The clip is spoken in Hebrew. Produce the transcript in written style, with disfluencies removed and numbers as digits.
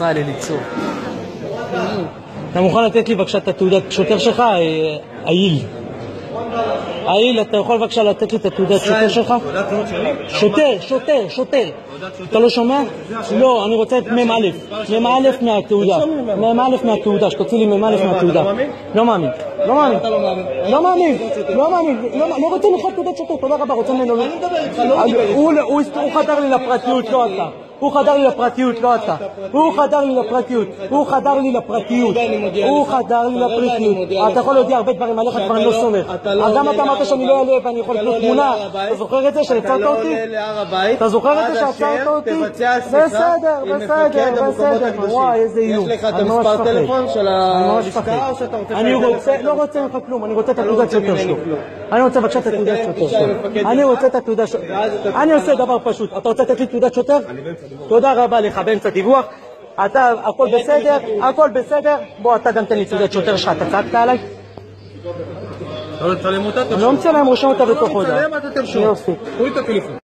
לליצור. אתה מוכן לתת לי בבקשה את התעודת שוטר שלך? איל. איל, אתה יכול בבקשה לתת לי את התעודת שוטר שלך? שוטר. אתה לא שומע? לא, אני רוצה את מ"א. מ"א מהתעודה. מ"א מהתעודה, שתוציא לי מ"א מהתעודה. לא מאמין. לא רוצה לך תעודת שוטר, תודה רבה, רוצה ממנו. הוא חדר לי לפרטיות, לא אתה. הוא חדר לי לפרטיות, לא אתה. הוא חדר לי לפרטיות. אתה יכול להודיע הרבה דברים עליך, כבר אני לא סומך. גם אתה אמרת שאני לא אעלה ואני יכול לקנות תמונה. אתה זוכר את זה שעצרת אותי? בסדר. וואי, איזה איום. יש לך את המספר טלפון של הלשכה או שאתה רוצה... אני לא רוצה ממך כלום, אני רוצה את התעודת שוטר שלו. אני רוצה בבקשה את התעודת שוטר שלו. אני עושה דבר פשוט. אתה רוצה לתת לי תעודת שוטר? תודה רבה לך, באמצע דיווח. אתה, הכל בסדר. בוא, אתה גם תן לי תעודת שוטר שלך, אתה צעקת עליי? אתה לא מצלם אותה? אני לא מצלם, רושם אותה בתוך הודעה. אתה לא מצלם, אתה תרשום. הוא את הטלפון.